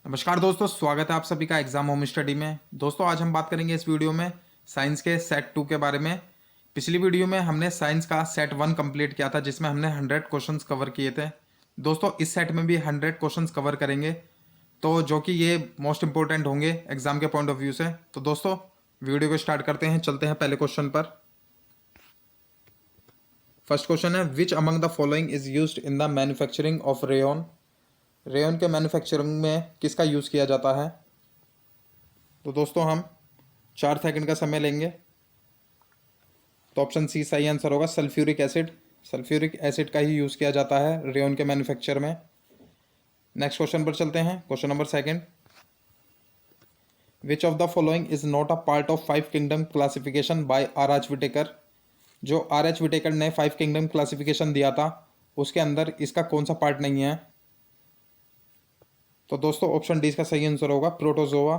नमस्कार दोस्तों, स्वागत है आप सभी का एग्जाम होम स्टडी में। दोस्तों आज हम बात करेंगे इस वीडियो में साइंस के सेट 2 के बारे में। पिछली वीडियो में हमने साइंस का सेट 1 कंप्लीट किया था जिसमें हमने 100 क्वेश्चंस कवर किए थे। दोस्तों इस सेट में भी 100 क्वेश्चंस कवर करेंगे, तो जो कि ये मोस्ट इंपॉर्टेंट होंगे एग्जाम के पॉइंट ऑफ व्यू से। तो दोस्तों वीडियो को स्टार्ट करते हैं, चलते हैं पहले क्वेश्चन पर। फर्स्ट क्वेश्चन है, which among the following is used in the manufacturing of rayon. Rayon के मैन्युफैक्चरिंग में किसका यूज़ किया जाता है। तो दोस्तों हम 4 सेकंड का समय लेंगे। तो ऑप्शन सी सही आंसर होगा, सल्फ्यूरिक एसिड। सल्फ्यूरिक एसिड का ही यूज़ किया जाता है रेयन के मैन्युफैक्चर में। नेक्स्ट क्वेश्चन पर चलते हैं, question number second. Which of the following is not a part of 5 kingdom classification by R.H. Whittaker. जो R.H. विटेकर ने 5 किंगडम क्लासिफिकेशन दिया था उसके अंदर इसका कौन सा पार्ट नहीं है। तो दोस्तों ऑप्शन डी इसका सही आंसर होगा, प्रोटोजोआ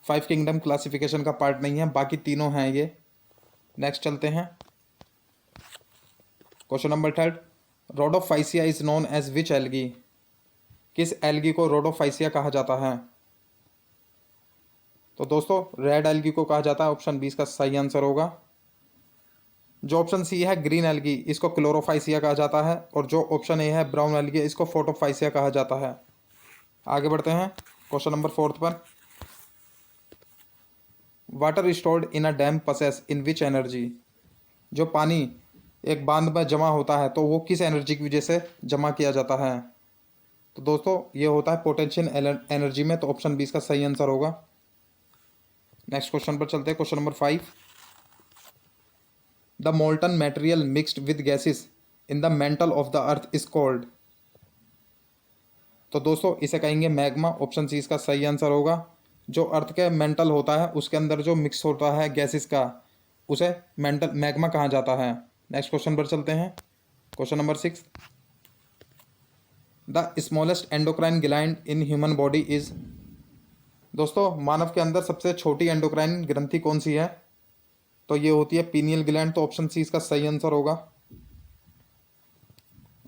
5 किंगडम क्लासिफिकेशन का पार्ट नहीं है, बाकी तीनों हैं ये। नेक्स्ट चलते हैं, question number third. Rhodophyceae is known as which algae. किस एल्गी को रोडोफाइसिया कहा जाता है। तो दोस्तों रेड एल्गी को कहा जाता है, ऑप्शन बी इसका सही आंसर होगा। जो ऑप्शन सी है ग्रीन एल्गी, इसको क्लोरोफाइसिया कहा जाता है, और जो ऑप्शन ए है ब्राउन एल्गी, इसको फोटोफाइसिया कहा जाता है। आगे बढ़ते हैं क्वेश्चन नंबर फोर्थ पर। Water stored in a dam possess in which energy. जो पानी एक बांध में जमा होता है तो वो किस एनर्जी की वजह से जमा किया जाता है। तो दोस्तों ये होता है पोटेंशियल एनर्जी में, तो ऑप्शन बी इसका सही आंसर होगा। नेक्स्ट क्वेश्चन पर चलते हैं, question number 5। The molten material mixed with gases in the mental of the earth is called. तो दोस्तों इसे कहेंगे मैग्मा, ऑप्शन सी इसका सही आंसर होगा। जो अर्थ के मेंटल होता है उसके अंदर जो मिक्स होता है गैसेस का, उसे मेंटल मैग्मा कहा जाता है। नेक्स्ट क्वेश्चन पर चलते हैं, question number 6। The smallest endocrine gland in human body is. दोस्तों मानव के अंदर सबसे छोटी एंडोक्राइन ग्रंथि कौन सी है। तो ये होती है पीनियल ग्लैंड, तो ऑप्शन सी इसका सही आंसर होगा।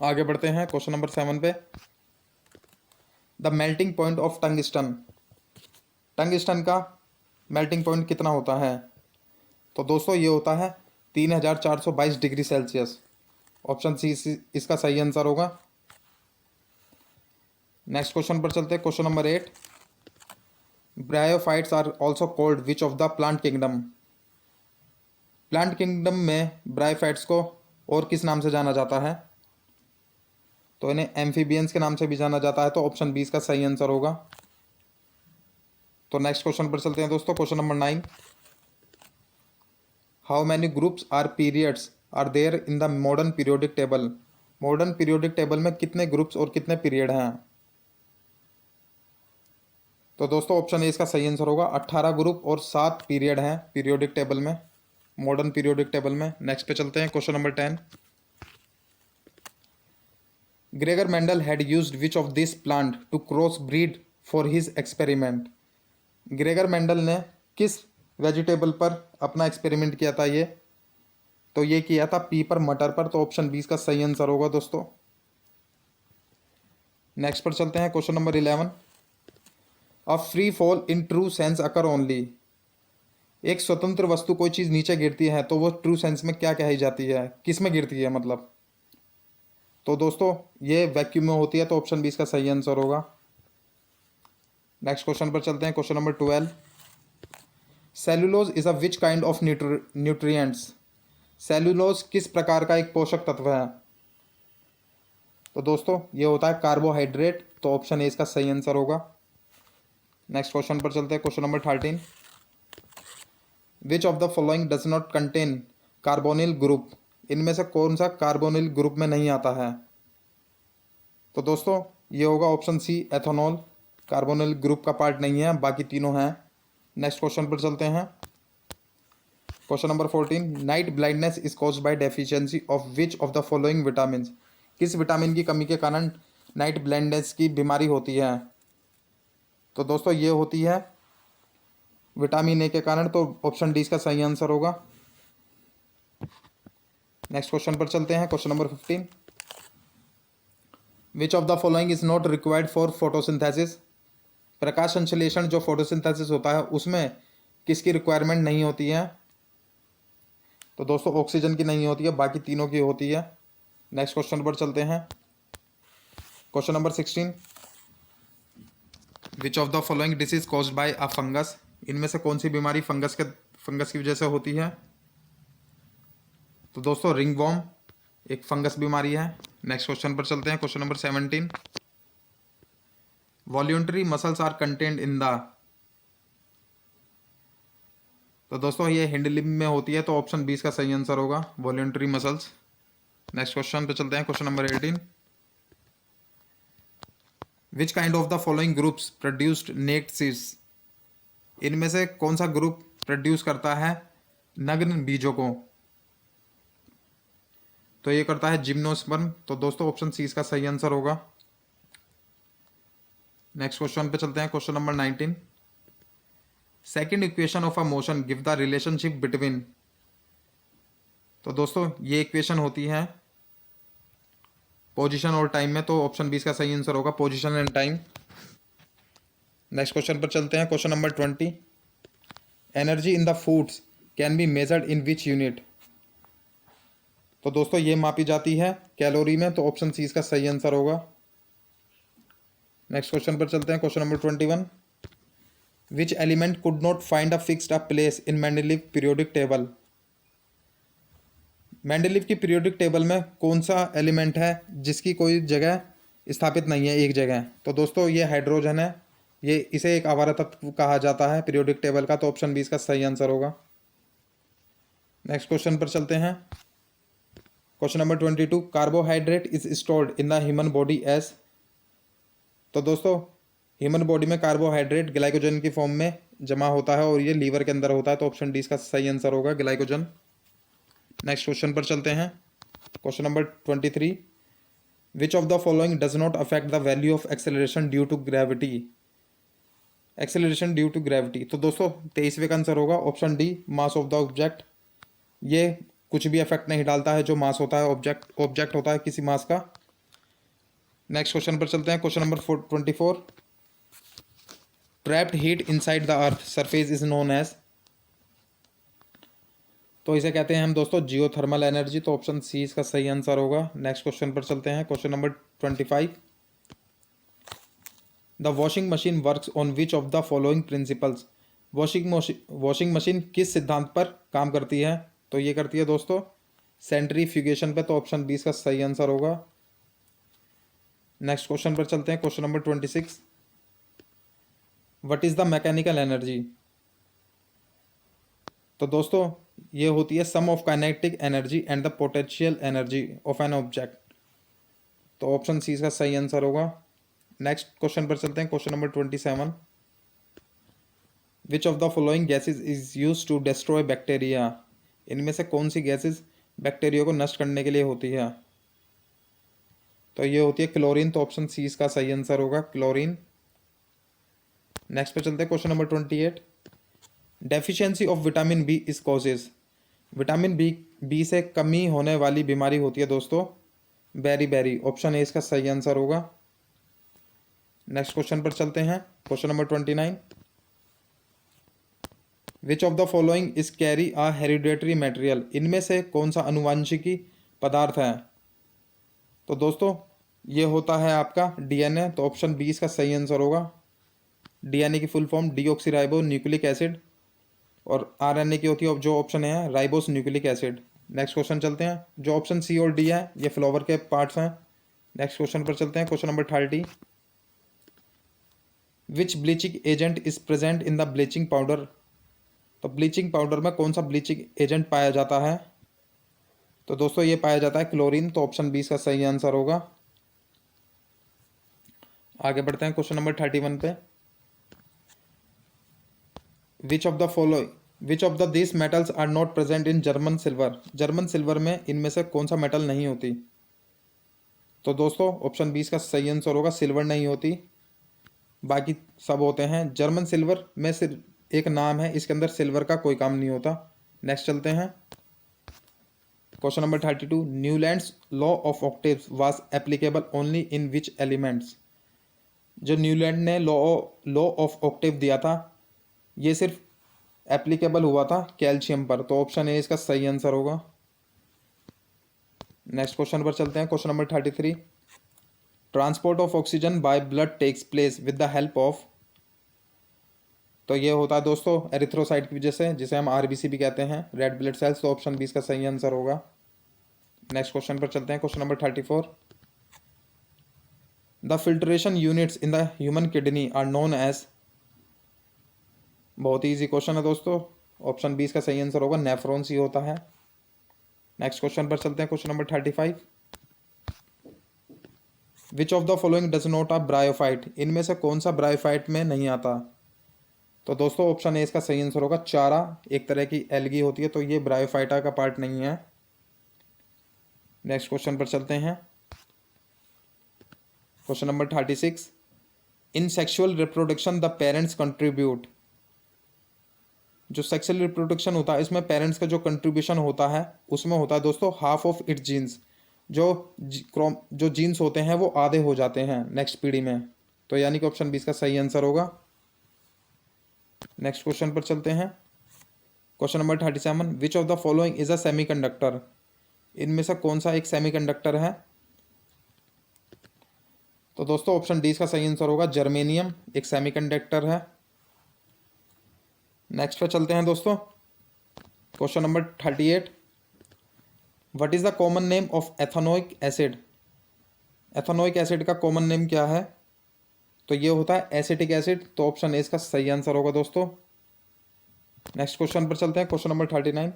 आगे बढ़ते हैं क्वेश्चन नंबर 7 पे। The melting point of tungsten. Tungsten का मेल्टिंग पॉइंट कितना होता है। तो दोस्तों ये होता है 3422 डिग्री सेल्सियस, ऑप्शन सी इसका सही आंसर होगा। नेक्स्ट क्वेश्चन पर चलते हैं, question number 8। Bryophytes are also called which of the plant kingdom. Plant kingdom में ब्रायोफाइट्स को और किस नाम से जाना जाता है। तो इन्हें एम्फीबियंस के नाम से भी जाना जाता है, तो ऑप्शन बी इसका सही आंसर होगा। तो नेक्स्ट क्वेश्चन पर चलते हैं दोस्तों, question number 9। How many groups are periods are there in the modern periodic table. Modern periodic table में कितने ग्रुप्स और कितने पीरियड हैं। तो दोस्तों ऑप्शन ए इसका सही आंसर होगा, 18 ग्रुप और 7 पीरियड हैं पीरियोडिक टेबल में, मॉडर्न पीरियोडिक टेबल में। नेक्स्ट पे चलते हैं, question number 10। Gregor Mendel had used which of this plant to cross breed for his experiment. Gregor Mendel ने किस वेजिटेबल पर अपना एक्सपेरिमेंट किया था ये। तो ये किया था पी पर मटर पर, तो ऑप्शन 20 का सही आंसर होगा दोस्तों। नेक्स्ट पर चलते हैं, question number 11। A free fall in true sense occur only. एक स्वतंत्र वस्तु कोई चीज़ नीचे गिरती है तो वो ट्रू सेंस में क्या कही जाती है, किस में गिरती है मतलब। तो दोस्तों ये वैक्यूम में होती है, तो ऑप्शन 20 का सही आंसर होगा। नेक्स्ट क्वेश्चन पर चलते हैं, question number 12। Cellulose is a which kind of nutrients. Cellulose किस प्रकार का एक पोषक तत्व है। तो दोस्तों ये होता है कार्बोहाइड्रेट, तो ऑप्शन ए इसका सही आंसर होगा। नेक्स्ट क्वेश्चन पर चलते हैं, question number 13। Which of the following does not contain carbonyl group. इनमें से कौन सा कार्बोनिल ग्रुप में नहीं आता है। तो दोस्तों ये होगा option C ethanol, carbonyl group का पार्ट नहीं है, बाकी तीनों हैं। नेक्स्ट क्वेश्चन पर चलते हैं, question number 14। Night blindness is caused by deficiency of which of the following vitamin. किस विटामिन की कमी के कारण नाइट ब्लाइंडनेस की बीमारी होती है। तो दोस्तों ये होती है विटामिन ए के कारण, तो ऑप्शन डी इसका सही आंसर होगा। नेक्स्ट क्वेश्चन पर चलते हैं, question number 15। Which of the following is not required for photosynthesis. प्रकाश संश्लेषण जो फोटोसिंथेसिस होता है उसमें किसकी रिक्वायरमेंट नहीं होती है? तो दोस्तों ऑक्सीजन की नहीं होती है, बाकी तीनों की होती है। नेक्स्ट क्वेश्चन पर चलते हैं। Question number 16, which of the following disease caused by a fungus? इनमें से कौन सी बीमारी फंगस की वजह से होती है? तो दोस्तों रिंगवॉर्म एक फंगस बीमारी है। नेक्स्ट क्वेश्चन पर चलते हैं। Question number 17, voluntary muscles are contained in the? तो दोस्तों ये हिंड लिम्ब में होती है, तो ऑप्शन 20 का सही आंसर होगा वॉल्यूंटरी मसल्स। नेक्स्ट क्वेश्चन पे चलते हैं। Question number 18, which kind of the following groups produced naked seeds? इनमें से कौन सा ग्रुप प्रोड्यूस करता है नग्न बीजों को? तो ये करता है जिम्नोस्पर्म। तो दोस्तों ऑप्शन सी इसका सही आंसर होगा। नेक्स्ट क्वेश्चन पे चलते हैं। Question number 19, second equation of a motion give the relationship between? तो दोस्तों ये इक्वेशन होती है पोजीशन और टाइम में, तो ऑप्शन 20 का सही आंसर होगा position and time. Next question पर चलते हैं। Question number 20, energy in the foods can be measured in which unit? तो दोस्तों ये मापी जाती है कैलोरी में, तो ऑप्शन सी इसका सही आंसर होगा। नेक्स्ट क्वेश्चन पर चलते हैं। Question number 21, which element could not find a fixed a place in Mendeleev periodic table? Mendeleev की पीरियोडिक टेबल में कौन सा एलिमेंट है जिसकी कोई जगह स्थापित नहीं है एक जगह? तो दोस्तों ये हाइड्रोजन है। ये इसे एक आवारा तत्व कहा जाता है पीरियोडिक टेबल का, तो ऑप्शन 20 का सही आंसर होगा। नेक्स्ट क्वेश्चन पर चलते हैं। Question number 22, carbohydrate is stored in the human body as? तो दोस्तों ह्यूमन बॉडी में कार्बोहाइड्रेट ग्लाइकोजन की फॉर्म में जमा होता है और ये लीवर के अंदर होता है, तो ऑप्शन डी इसका सही आंसर होगा ग्लाइकोजन। नेक्स्ट क्वेश्चन पर चलते हैं। Question number 23, which of the following does not affect the value of acceleration due to gravity? Acceleration due to gravity, तो दोस्तों 23वें का आंसर होगा option D mass of the object. ये कुछ भी इफेक्ट नहीं डालता है, जो मास होता है ऑब्जेक्ट होता है किसी मास का। नेक्स्ट क्वेश्चन पर चलते हैं। Question number 24, trapped heat inside the earth surface is known as? तो इसे कहते हैं हम दोस्तों जियोथर्मल एनर्जी, तो ऑप्शन सी इसका सही आंसर होगा। नेक्स्ट क्वेश्चन पर चलते हैं। Question number 25, the washing machine works on which of the following principles? Washing machine किस सिद्धांत पर काम करती है? तो ये करती है दोस्तों सेंट्रीफ्यूगेशन पे, तो ऑप्शन 20 का सही आंसर होगा। नेक्स्ट क्वेश्चन पर चलते हैं। Question number 26, what is the mechanical energy? तो दोस्तों ये होती है sum of kinetic energy and the potential energy of an object, तो ऑप्शन सी इसका सही आंसर होगा। नेक्स्ट क्वेश्चन पर चलते हैं। Question number 27, which of the following gases is use to destroy bacteria? इनमें से कौन सी गैसेज बैक्टीरिया को नष्ट करने के लिए होती है? तो ये होती है क्लोरीन, तो ऑप्शन सी इसका सही आंसर होगा क्लोरीन। नेक्स्ट पे चलते हैं। Question number 28, deficiency of vitamin B is causes? Vitamin B से कमी होने वाली बीमारी होती है दोस्तों बेरी, ऑप्शन ए इसका सही आंसर होगा। नेक्स्ट क्वेश्चन पर चलते हैं। Question number 29, which of the following is carry a hereditary material? इनमें से कौन सा अनुवांशिकी पदार्थ है? तो दोस्तों ये होता है आपका डीएनए, तो ऑप्शन 20 का सही आंसर होगा। डीएनए की full form deoxyribo nucleic acid, और आरएनए की होती है जो ऑप्शन है ribose nucleic acid. Next question चलते हैं। जो ऑप्शन सी और डी है ये फ्लावर के पार्ट्स हैं। नेक्स्ट क्वेश्चन पर चलते हैं। Question number 30, which bleaching agent is present in the bleaching powder? तो ब्लीचिंग पाउडर में कौन सा ब्लीचिंग एजेंट पाया जाता है? तो दोस्तों ये पाया जाता है क्लोरीन, तो ऑप्शन 20 का सही आंसर होगा। आगे बढ़ते हैं क्वेश्चन नंबर 31 पे, which of the this metals are not present in German silver? German silver में इनमें से कौन सा मेटल नहीं होती? तो दोस्तों ऑप्शन 20 का सही आंसर होगा सिल्वर नहीं होती, बाकी सब होते हैं। जर्मन सिल्वर में सिर्फ एक नाम है, इसके अंदर सिल्वर का कोई काम नहीं होता। नेक्स्ट चलते हैं। Question number 32, Newlands law of octaves was applicable only in which elements? जो न्यूलैंड ने लॉ ऑफ ऑक्टेव दिया था, ये सिर्फ एप्लीकेबल हुआ था कैल्शियम पर, तो ऑप्शन ए इसका सही आंसर होगा। नेक्स्ट क्वेश्चन पर चलते हैं, question number 33। Transport of oxygen by blood takes place with the help of, तो ये होता है दोस्तों एरिथ्रोसाइट की वजह से, जिसे हम आरबीसी भी कहते हैं, रेड ब्लड सेल्स, तो ऑप्शन बी इसका सही आंसर होगा। नेक्स्ट क्वेश्चन पर चलते हैं, question number 34। The filtration units in the human kidney are known as, बहुत ही ईजी क्वेश्चन है दोस्तों, ऑप्शन बी इसका सही आंसर होगा, नेफ्रॉन्स ही होता है। नेक्स्ट क्वेश्चन पर चलते हैं, question number 35। Which of the following does not a bryophyte, इनमें से कौन सा ब्रायोफाइट में नहीं आता, तो दोस्तों ऑप्शन ए इसका सही आंसर होगा, चारा, एक तरह की एल्गी होती है, तो ये ब्रायोफाइटा का पार्ट नहीं है। नेक्स्ट क्वेश्चन पर चलते हैं, question number 36। In sexual reproduction the parents contribute, जो सेक्सुअल रिप्रोडक्शन होता है इसमें पेरेंट्स का जो कंट्रीब्यूशन होता है उसमें होता है दोस्तों हाफ ऑफ इट जीन्स, जो जीन्स होते हैं वो आधे हो जाते हैं नेक्स्ट पीढ़ी में, तो यानी कि ऑप्शन बी इसका सही आंसर होगा। नेक्स्ट क्वेश्चन पर चलते हैं, question number 37। Which of the following is a semiconductor, इनमें से कौन सा एक सेमीकंडक्टर है, तो दोस्तों ऑप्शन डी इसका सही आंसर होगा, जर्मेनियम एक सेमीकंडक्टर है। नेक्स्ट पे चलते हैं दोस्तों, question number 38। What is the common name of ethanoic acid, ethanoic acid का कॉमन नेम क्या है, तो ये होता है एसिटिक एसिड, तो ऑप्शन ए इसका सही आंसर होगा दोस्तों। नेक्स्ट क्वेश्चन पर चलते हैं, question number 39।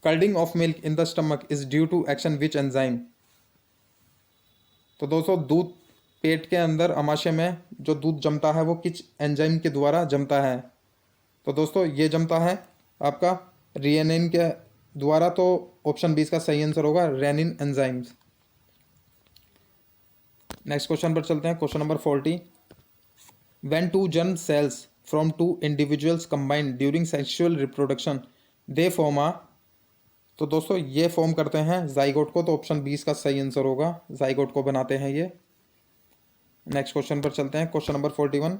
Curding of milk in the stomach is due to action which enzyme, तो दोस्तों दूध पेट के अंदर अमाशय में जो दूध जमता है वो किस एंजाइम के द्वारा जमता है, तो दोस्तों ये जमता है आपका रेनिन के द्वारा, तो ऑप्शन बी इसका सही आंसर होगा, रेनिन एंजाइम्स। नेक्स्ट क्वेश्चन पर चलते हैं, question number 40। When two germ cells from two individuals combined during sexual reproduction they form a, तो दोस्तों ये फॉर्म करते हैं जाइगोट को, तो ऑप्शन बी इसका सही आंसर होगा, जाइगोट को बनाते हैं ये। नेक्स्ट क्वेश्चन पर चलते हैं, question number 41।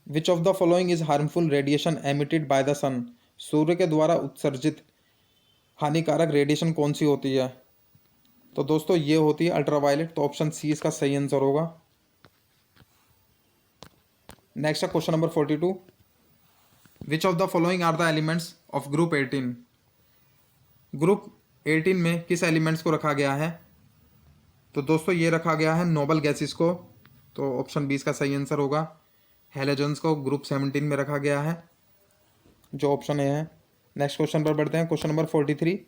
Which of the following is harmful radiation emitted by the sun, सूर्य के द्वारा उत्सर्जित हानिकारक रेडिएशन कौन सी होती है, तो दोस्तों ये होती है अल्ट्रावायलेट, तो ऑप्शन सी इसका सही आंसर होगा। नेक्स्ट है question number 42। Which of the following are the elements of group 18, group 18 में किस एलिमेंट्स को रखा गया है, तो दोस्तों ये रखा गया है नोबल गैसेस को, तो ऑप्शन बी इसका सही आंसर होगा। हेलोजन्स को ग्रुप 17 में रखा गया है, जो ऑप्शन ए है। नेक्स्ट क्वेश्चन पर बढ़ते हैं, question number 43।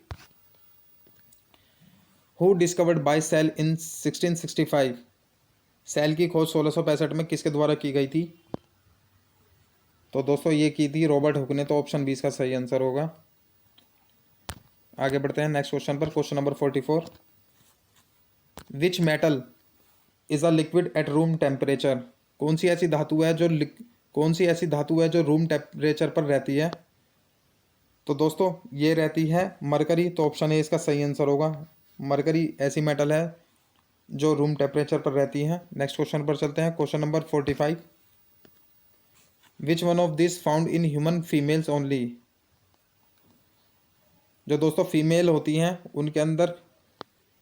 Who discovered by cell in 1665, cell की खोज 1665 में किसके द्वारा की गई थी, तो दोस्तों ये की थी रॉबर्ट हुक ने, तो ऑप्शन बी इसका सही आंसर होगा। आगे बढ़ते हैं नेक्स्ट क्वेश्चन पर, question number 44। Which metal is a liquid at room temperature, कौन सी ऐसी धातु है जो रूम टेम्परेचर पर रहती है, तो दोस्तों ये रहती है मरकरी, तो ऑप्शन ए इसका सही आंसर होगा, मरकरी ऐसी मेटल है जो रूम टेम्परेचर पर रहती है। नेक्स्ट क्वेश्चन पर चलते हैं, question number 45। Which one of this found in human females only, जो दोस्तों फीमेल होती हैं उनके अंदर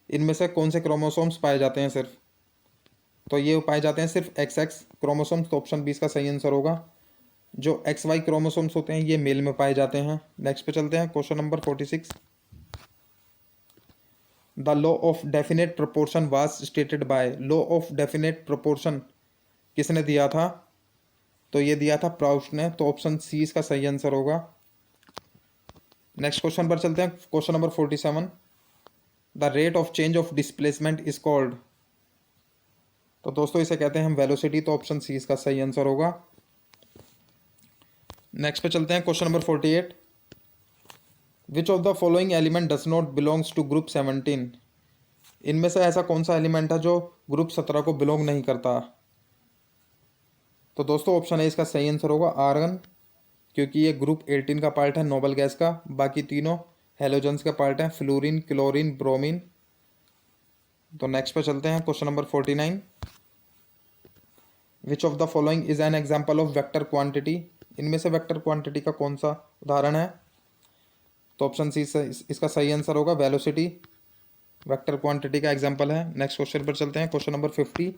इनमें से कौन से क्रोमोसोम्स पाए जाते हैं सिर्फ, तो ये पाए जाते हैं सिर्फ XX क्रोमोसोम्स, तो ऑप्शन बी इसका सही आंसर होगा। जो XY क्रोमोसोम्स होते हैं ये मेल में पाए जाते हैं। नेक्स्ट पे चलते हैं, question number 46। The law of definite proportion was stated by, law of definite proportion किसने दिया था, तो ये दिया था प्राउस्ट ने, तो ऑप्शन सी इसका सही आंसर होगा। नेक्स्ट क्वेश्चन पर चलते हैं, question number 47। The rate of change of displacement is called, तो दोस्तों इसे कहते हैं हम वेलोसिटी, तो ऑप्शन सी इसका सही आंसर होगा। नेक्स्ट पे चलते हैं, question number 48। Which of the following element does not belongs to group 17, इनमें से ऐसा कौन सा एलिमेंट है जो ग्रुप 17 को बिलोंग नहीं करता, तो दोस्तों ऑप्शन ए इसका सही आंसर होगा, आर्गन, क्योंकि ये ग्रुप 18 का पार्ट है नोबल गैस का, बाकी तीनों हेलोजन्स का पार्ट है, फ्लोरीन, क्लोरीन, ब्रोमीन। तो नेक्स्ट पे चलते हैं, question number 49। Which of the following is an example of vector quantity, इनमें से वेक्टर क्वांटिटी का कौन सा उदाहरण है? तो ऑप्शन सी इसका सही आंसर होगा वेलोसिटी, वेक्टर क्वांटिटी का एग्जाम्पल है। नेक्स्ट क्वेश्चन पर चलते हैं, question number 50।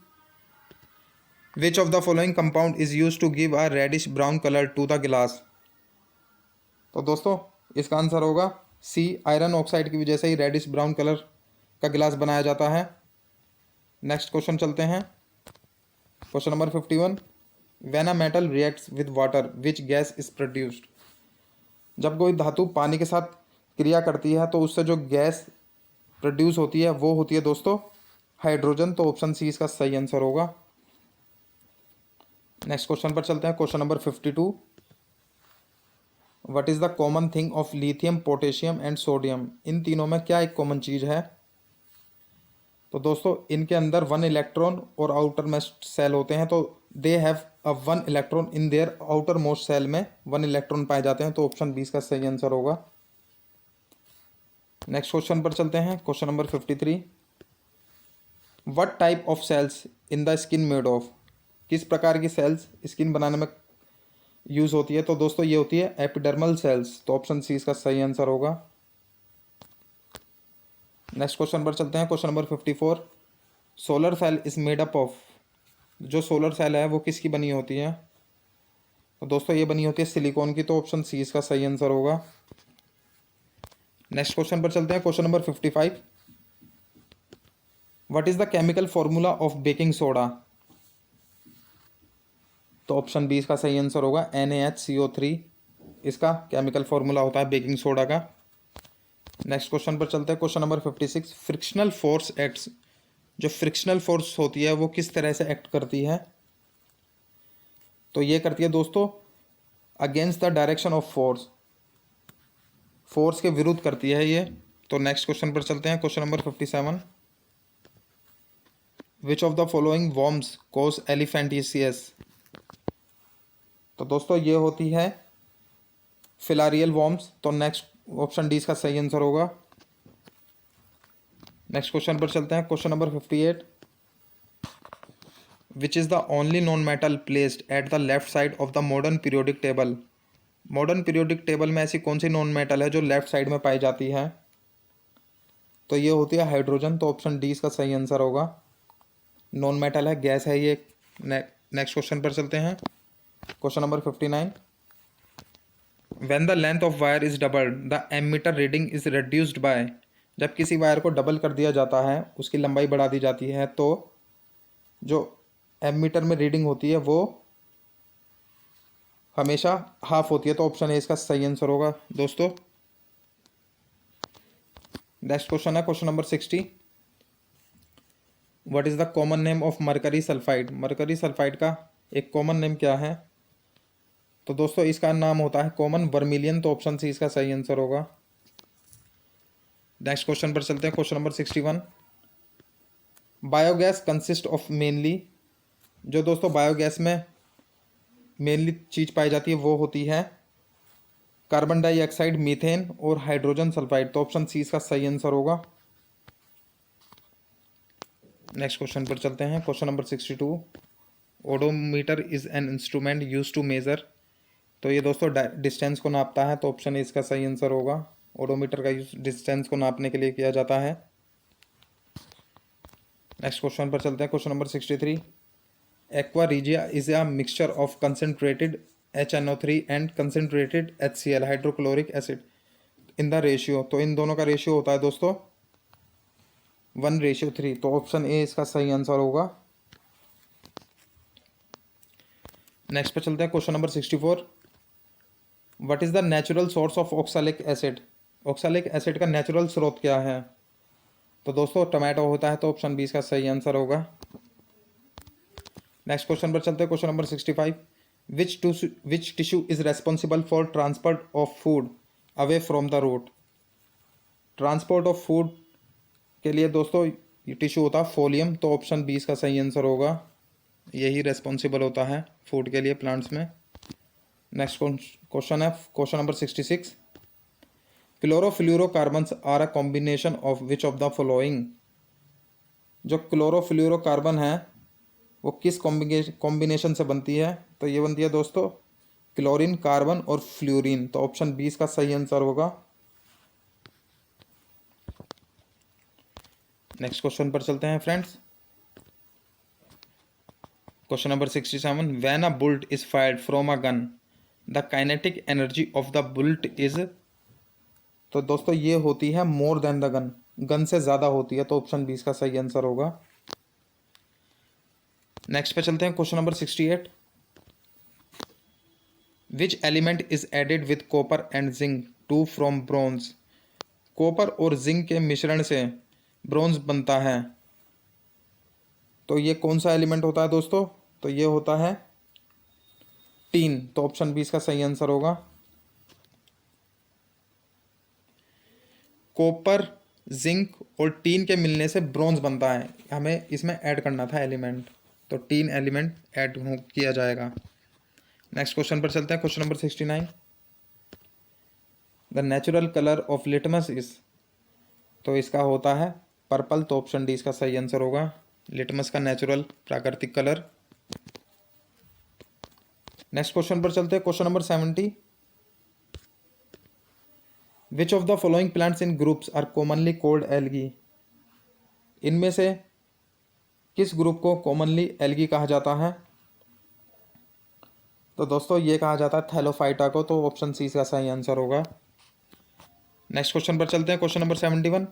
Which of the following compound is use to give a reddish brown colour to the glass? तो दोस्तों इसका आंसर होगा सी, आयरन ऑक्साइड की वजह से ही रेडिश ब्राउन कलर का गिलास बनाया जाता है। नेक्स्ट क्वेश्चन चलते हैं, question number 51। When a metal reacts with water which gas is produced? जब कोई धातु पानी के साथ क्रिया करती है तो उससे जो गैस प्रोड्यूस होती है वो होती है दोस्तों हाइड्रोजन। तो ऑप्शन सी इसका सही आंसर होगा। नेक्स्ट क्वेश्चन पर चलते हैं, question number 52। What is the common thing of lithium, potassium and sodium? इन तीनों में क्या एक कॉमन चीज है? तो दोस्तों इनके अंदर 1 इलेक्ट्रॉन और आउटर मोस्ट सेल होते हैं, तो they have a 1 electron in their outermost cell में 1 इलेक्ट्रॉन पाए जाते हैं। तो ऑप्शन 20 का सही आंसर होगा। नेक्स्ट क्वेश्चन पर चलते हैं, question number 53। What type of cells in the skin made of? किस प्रकार की सेल्स स्किन बनाने में यूज होती है? तो दोस्तों ये होती है एपिडर्मल सेल्स। तो ऑप्शन सी इसका सही आंसर होगा। नेक्स्ट क्वेश्चन पर चलते हैं, question number 54। Solar cell is made up of, जो सोलर सेल है वो किसकी बनी होती है? तो दोस्तों ये बनी होती है सिलिकॉन की। तो ऑप्शन सी इसका सही आंसर होगा। नेक्स्ट क्वेश्चन पर चलते हैं, question number 55। What is the chemical formula of baking soda? तो ऑप्शन बी इसका सही आंसर होगा NaHCO3 इसका केमिकल फॉर्मूला होता है बेकिंग सोडा का। नेक्स्ट क्वेश्चन पर चलते हैं, question number 56। Frictional force acts, जो फ्रिक्शनल फोर्स होती है वो किस तरह से एक्ट करती है? तो ये करती है दोस्तों against the direction of force, force के विरुद्ध करती है ये। तो नेक्स्ट क्वेश्चन पर चलते हैं, question number 57। Which of the following worms cause elephantiasis? तो दोस्तों ये होती है फिलारियल वॉर्म्स। तो नेक्स्ट ऑप्शन डी इसका सही आंसर होगा। नेक्स्ट क्वेश्चन पर चलते हैं, question number 58। Which is the only non metal placed at the left side of the modern periodic table? Modern periodic table में ऐसी कौन सी नॉन मेटल है जो लेफ्ट साइड में पाई जाती है? तो ये होती है हाइड्रोजन। तो ऑप्शन डी इसका सही आंसर होगा। नॉन मेटल है, गैस है ये। नेक्स्ट क्वेश्चन पर चलते हैं, question number 59। When the length of wire is doubled the ammeter reading is reduced by? जब किसी वायर को डबल कर दिया जाता है, उसकी लंबाई बढ़ा दी जाती है, तो जो एमीटर में रीडिंग होती है वो हमेशा हाफ होती है। तो ऑप्शन ए इसका सही आंसर होगा दोस्तों। नेक्स्ट क्वेश्चन है question number 60। What is the common name of mercury sulphide? Mercury sulphide का एक कॉमन नेम क्या है? तो दोस्तों इसका नाम होता है कॉमन वर्मिलियन। तो ऑप्शन सी इसका सही आंसर होगा। नेक्स्ट क्वेश्चन पर चलते हैं, question number 61। Biogas consist of mainly, जो दोस्तों बायोगैस में मेनली चीज पाई जाती है वो होती है कार्बन डाइऑक्साइड, मीथेन और हाइड्रोजन सल्फाइड। तो ऑप्शन सी इसका सही आंसर होगा। नेक्स्ट क्वेश्चन पर चलते हैं, question number 62। Odometer is an instrument use to measure, तो ये दोस्तों डिस्टेंस को नापता है। तो ऑप्शन ए इसका सही आंसर होगा। ओडोमीटर का यूज डिस्टेंस को नापने के लिए किया जाता है। नेक्स्ट क्वेश्चन पर चलते हैं, question number 63। Aqua regia is a mixture of concentrated HNO3 and concentrated HCl hydrochloric acid in the ratio. तो इन दोनों का रेशियो होता है दोस्तों 1:3। तो ऑप्शन ए इसका सही आंसर होगा। नेक्स्ट पर चलते हैं, question number 64। What is the natural source of oxalic acid? Oxalic acid का नेचुरल स्रोत क्या है? तो दोस्तों टोमेटो होता है। तो ऑप्शन बी इसका सही आंसर होगा। नेक्स्ट क्वेश्चन पर चलते हैं, question number 65। Which tissue is responsible for transport of food away from the root? Transport of food के लिए दोस्तों ये टिश्यू होता है फोलियम। तो ऑप्शन बी इसका सही आंसर होगा। यही रेस्पॉन्सिबल होता है फूड के लिए प्लांट्स में। नेक्स्ट क्वेश्चन है question number 66। Chlorofluorocarbons are a combination of which of the following? जो क्लोरोफ्लोरोकार्बन है वो किस कॉम्बिनेशन से बनती है? तो ये बनती है दोस्तों क्लोरीन, कार्बन और फ्लोरीन। तो ऑप्शन 20 का सही आंसर होगा। नेक्स्ट क्वेश्चन पर चलते हैं friends. Question number 67, when a bullet is fired from a gun the kinetic energy of the bullet is. तो दोस्तों ये होती है more than the gun, gun से ज़्यादा होती है। तो ऑप्शन 20 का सही आंसर होगा। नेक्स्ट पे चलते हैं question number 68, which element is added with copper and zinc to from bronze. Copper और जिंक के मिश्रण से ब्रोंज बनता है। तो ये कौन सा एलिमेंट होता है दोस्तों? तो ये होता है टीन। तो ऑप्शन 20 का सही आंसर होगा। कॉपर, जिंक और टीन के मिलने से ब्रोंज बनता है, हमें इसमें ऐड करना था एलिमेंट, तो टीन एलिमेंट ऐड किया जाएगा। नेक्स्ट क्वेश्चन पर चलते हैं। Question number 69, the natural colour of litmus is. तो इसका होता है पर्पल। तो ऑप्शन डी इसका सही आंसर होगा। लिटमस का नेचुरल प्राकृतिक कलर। नेक्स्ट क्वेश्चन पर चलते हैं। Question number 70, which of the following plants in groups are commonly called algae. इनमें से किस ग्रुप को कॉमनली एल्गी कहा जाता है? तो दोस्तों ये कहा जाता है थैलोफाइटा को। तो ऑप्शन सी का सही आंसर होगा। नेक्स्ट क्वेश्चन पर चलते हैं। Question number 71,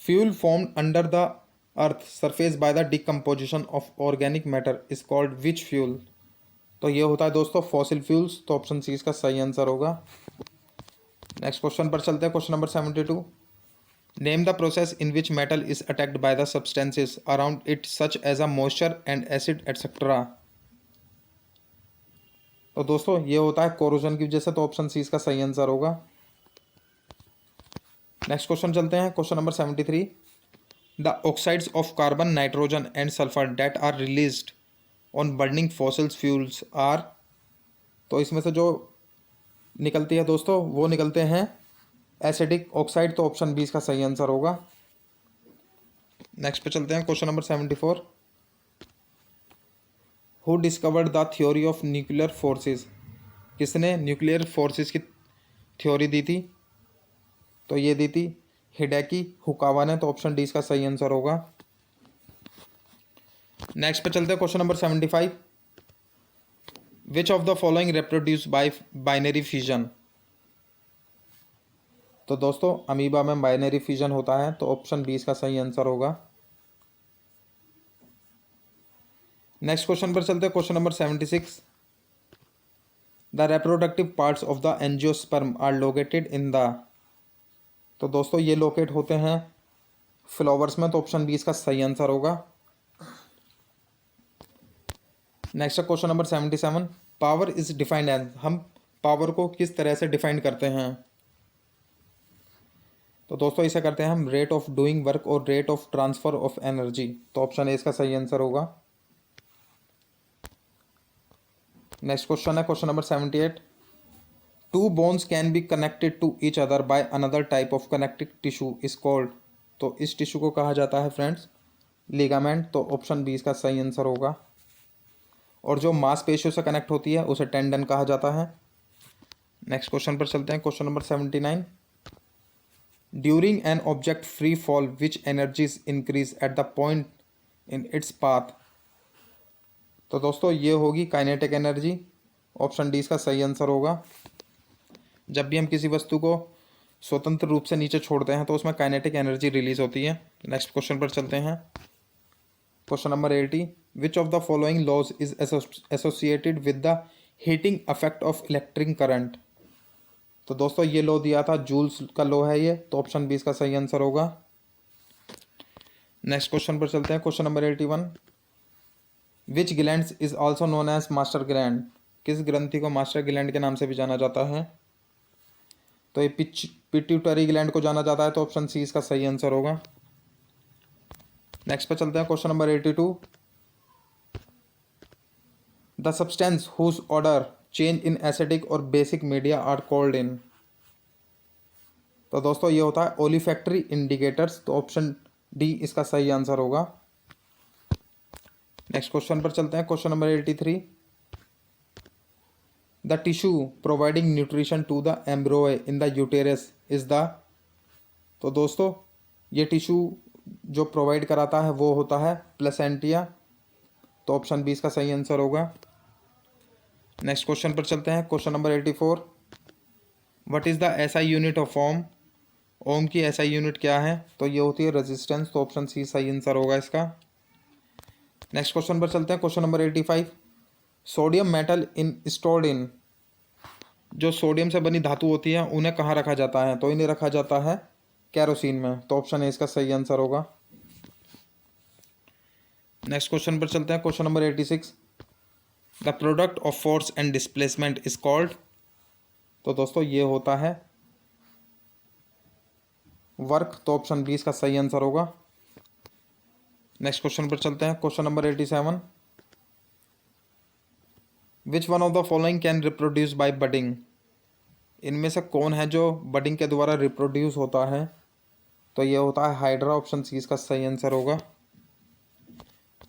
fuel formed under the earth surface by the decomposition of organic matter is called which fuel. तो ये होता है दोस्तों फॉसिल फ्यूल्स। तो ऑप्शन सी इसका सही आंसर होगा। नेक्स्ट क्वेश्चन पर चलते हैं। Question number 72, name the process in which metal is attacked by the substances around it such as a moisture and acid etcetera. तो दोस्तों ये होता है कोरोजन की वजह से। तो ऑप्शन सी इसका सही आंसर होगा। नेक्स्ट क्वेश्चन चलते हैं। Question number 73, the oxides of carbon, nitrogen and sulphur that are released on burning fossils fuels are. तो इसमें से जो निकलती है दोस्तों वो निकलते हैं एसिडिक ऑक्साइड। तो ऑप्शन 20 का सही आंसर होगा। नेक्स्ट पे चलते हैं। Question number 74, who discovered the theory of nuclear forces. किसने न्यूक्लियर फोर्सेस की थ्योरी दी थी? तो ये दी थी हिडेकी हुकावा ने। तो ऑप्शन डी इसका सही आंसर होगा। नेक्स्ट पे चलते हैं। Question number 75, which of the following reproduce by binary fission. तो दोस्तों अमीबा में बाइनरी फिजन होता है। तो ऑप्शन 20 का सही आंसर होगा। नेक्स्ट क्वेश्चन पर चलते हैं। Question number 76, the reproductive parts of the angiosperm are located in the. तो दोस्तों ये लोकेट होते हैं फ्लावर्स में। तो ऑप्शन 20 का सही आंसर होगा। Next question number 77, power is defined as. हम पावर को किस तरह से डिफाइन करते हैं? तो दोस्तों इसे करते हैं हम रेट ऑफ डूइंग वर्क और rate of transfer of energy. तो ऑप्शन ए इसका सही आंसर होगा। नेक्स्ट क्वेश्चन है question number 78, two bones can be connected to each other by another type of connective tissue is called. तो इस tissue को कहा जाता है फ्रेंड्स लिगामेंट। तो ऑप्शन 20 का सही आंसर होगा। और जो मांसपेशियों से कनेक्ट होती है उसे टेंडन कहा जाता है। नेक्स्ट क्वेश्चन पर चलते हैं। Question number 79, during an object free fall which energies increase at the point in its path. तो दोस्तों ये होगी काइनेटिक एनर्जी। ऑप्शन डी इसका सही आंसर होगा। जब भी हम किसी वस्तु को स्वतंत्र रूप से नीचे छोड़ते हैं तो उसमें काइनेटिक एनर्जी रिलीज होती है। नेक्स्ट क्वेश्चन पर चलते हैं। Question number 80, which of the following laws is associated with the heating effect of electric current. तो दोस्तों ये लॉ दिया था, जूल्स का लॉ है ये। तो ऑप्शन 20 का सही आंसर होगा। नेक्स्ट क्वेश्चन पर चलते हैं। Question number 81, which gland is also known as master gland. किस ग्रंथि को मास्टर ग्लैंड के नाम से भी जाना जाता है? तो ये पिट्यूटरी ग्लैंड को जाना जाता है। तो ऑप्शन सी इसका सही आंसर होगा। नेक्स्ट पे चलते हैं। Question number 82, the substance whose order change in acidic और basic media are called in. तो दोस्तों ये होता है ओलिफैक्टरी इंडिकेटर्स। तो ऑप्शन डी इसका सही आंसर होगा। नेक्स्ट क्वेश्चन पर चलते हैं। Question number 83, the tissue providing nutrition to the embryo in the uterus is the. तो दोस्तों ये टिश्यू जो प्रोवाइड कराता है वो होता है प्लेसेंटिया। तो ऑप्शन बी इसका सही आंसर होगा। नेक्स्ट क्वेश्चन पर चलते हैं। Question number 84, what is the SI unit of ohm. Ohm की एसआई यूनिट क्या है? तो ये होती है रेजिस्टेंस। तो ऑप्शन सी सही आंसर होगा इसका। नेक्स्ट क्वेश्चन पर चलते हैं। Question number 85, sodium metal in stored in. जो सोडियम से बनी धातु होती है उन्हें कहाँ रखा जाता है? तो इन्हें रखा जाता है कैरोसिन में। तो ऑप्शन ए इसका सही आंसर होगा। नेक्स्ट क्वेश्चन पर चलते हैं। Question number 86, the product of force and displacement is called. तो दोस्तों ये होता है वर्क। तो ऑप्शन बी इसका सही आंसर होगा। नेक्स्ट क्वेश्चन पर चलते हैं। Question number 87, which one of the following can reproduce by budding. इनमें से कौन है जो बडिंग के द्वारा रिप्रोड्यूस होता है? तो ये होता है हाइड्रा। ऑप्शन सी इसका सही आंसर होगा।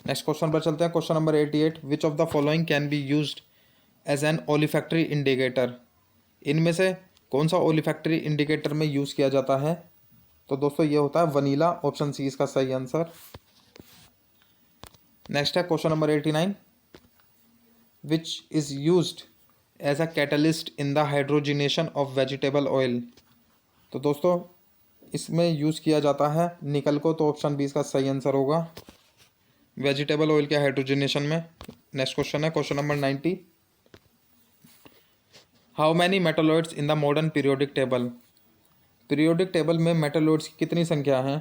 नेक्स्ट क्वेश्चन पर चलते हैं। Question number 88, which of the following can be used as an olfactory indicator. इनमें से कौन सा ओलिफैक्ट्री इंडिकेटर में यूज़ किया जाता है? तो दोस्तों ये होता है वनीला। ऑप्शन सी इसका सही आंसर। नेक्स्ट है question number 89, which is used as a catalyst in the hydrogenation of vegetable oil. तो दोस्तों इसमें यूज़ किया जाता है निकल को। तो ऑप्शन बी इसका सही आंसर होगा वेजिटेबल ऑयल के हाइड्रोजिनेशन में। नेक्स्ट क्वेश्चन है question number 90, how many metalloids in the modern periodic table. Periodic table में मेटालॉइड्स की कितनी संख्या है?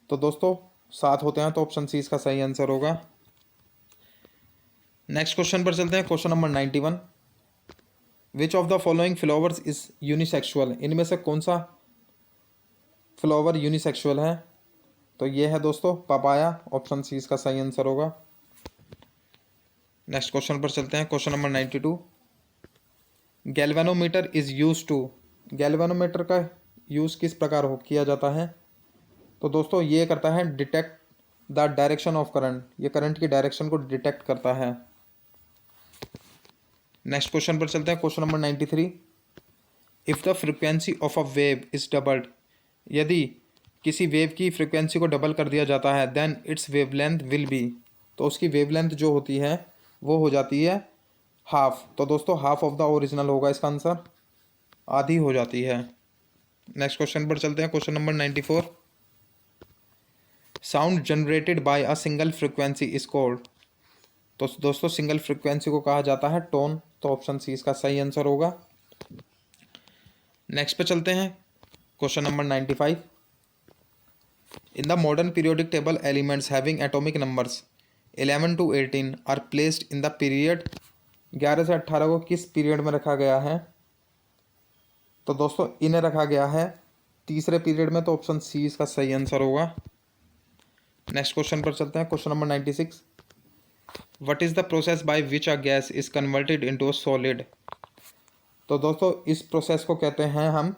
तो दोस्तों 7 होते हैं। तो ऑप्शन सी इसका सही आंसर होगा। नेक्स्ट क्वेश्चन पर चलते हैं। Question number 91, which of the following flowers is unisexual. इनमें से कौन सा फ्लावर यूनिसेक्सुअल है? तो ये है दोस्तों पपाया। ऑप्शन सी इसका सही आंसर होगा। नेक्स्ट क्वेश्चन पर चलते हैं। Question number 92, galvanometer is use to. Galvanometer का यूज़ किस प्रकार हो किया जाता है? तो दोस्तों ये करता है detect the direction of current. ये करंट की डायरेक्शन को डिटेक्ट करता है। नेक्स्ट क्वेश्चन पर चलते हैं। Question number 93, if the frequency of a wave is doubled. यदि किसी वेव की फ्रिक्वेंसी को डबल कर दिया जाता है then its wavelength will be. तो उसकी वेवलेंथ जो होती है वो हो जाती है हाफ। तो दोस्तों हाफ ऑफ द ओरिजिनल होगा इसका आंसर। आधी हो जाती है। नेक्स्ट क्वेश्चन पर चलते हैं। Question number 94, sound generated by a single frequency is called. तो दोस्तों सिंगल फ्रिक्वेंसी को कहा जाता है टोन। तो ऑप्शन सी इसका सही आंसर होगा। नेक्स्ट पे चलते हैं। Question number 95, in the modern periodic table elements having atomic numbers 11 to 18 are placed in the period. 11 से 18 को किस पीरियड में रखा गया है? तो दोस्तों इन्हें रखा गया है तीसरे पीरियड में। तो ऑप्शन सी इसका सही आंसर होगा। नेक्स्ट क्वेश्चन पर चलते हैं। Question number 96, what is the process by which a gas is converted into a solid. तो दोस्तों इस प्रोसेस को कहते हैं हम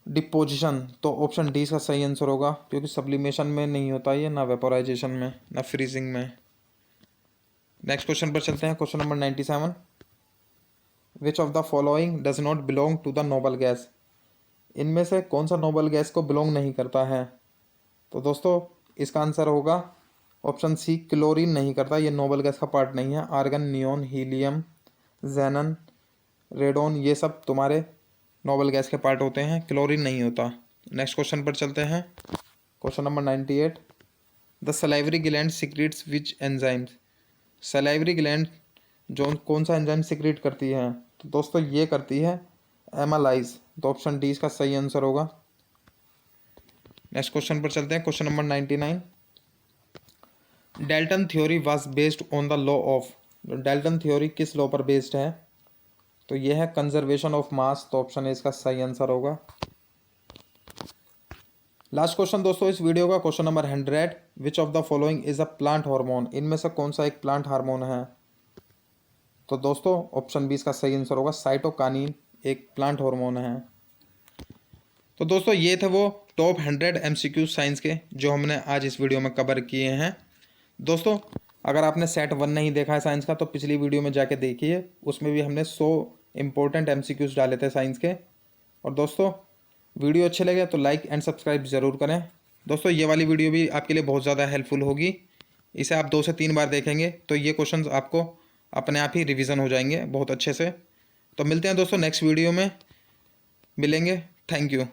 डिपोजिशन। तो ऑप्शन डी इसका सही आंसर होगा, क्योंकि सब्लिमेशन में नहीं होता ये, ना वेपोराइजेशन में, ना फ्रीजिंग में। नेक्स्ट क्वेश्चन पर चलते हैं। Question number 97, which of the following does not belong to the noble gas. इनमें से कौन सा नोबल गैस को बिलोंग नहीं करता है? तो दोस्तों इसका आंसर होगा ऑप्शन सी, क्लोरीन नहीं करता। ये नोबल गैस का पार्ट नहीं है। आर्गन, नियोन, हीलियम, जेनन, रेडोन ये सब तुम्हारे नोबल गैस के पार्ट होते हैं। क्लोरीन नहीं होता। नेक्स्ट क्वेश्चन पर चलते हैं। Question number 98, the salivary gland secretes which enzymes. Salivary gland जो कौन सा एंजाइम सिक्रीट करती है? तो दोस्तों ये करती है एमालाइज। तो ऑप्शन डी इसका सही आंसर होगा। नेक्स्ट क्वेश्चन पर चलते हैं। Question number 99, Dalton theory was based on the law of. Dalton theory किस लॉ पर बेस्ड है? तो यह है कंजर्वेशन ऑफ मास। तो ऑप्शन ए इसका सही आंसर होगा। लास्ट क्वेश्चन दोस्तों इस वीडियो का, question number 100, which of the following is a plant hormone. इनमें से कौन सा एक प्लांट हार्मोन है? तो दोस्तों ऑप्शन बी इसका सही आंसर होगा, साइटोकानिन एक प्लांट हार्मोन है। तो दोस्तों ये थे वो टॉप 100 MCQ साइंस के जो हमने आज इस वीडियो में कवर किए हैं। दोस्तों अगर आपने सेट 1 नहीं देखा है साइंस का तो पिछली वीडियो में जाके देखिए, उसमें भी हमने 100 इम्पोर्टेंट MCQs डाले थे साइंस के। और दोस्तों वीडियो अच्छे लगे तो लाइक एंड सब्सक्राइब ज़रूर करें। दोस्तों ये वाली वीडियो भी आपके लिए बहुत ज़्यादा हेल्पफुल होगी, इसे आप 2 से 3 बार देखेंगे तो ये क्वेश्चंस आपको अपने आप ही रिवीजन हो जाएंगे बहुत अच्छे से। तो मिलते हैं दोस्तों नेक्स्ट वीडियो में, मिलेंगे। Thank you.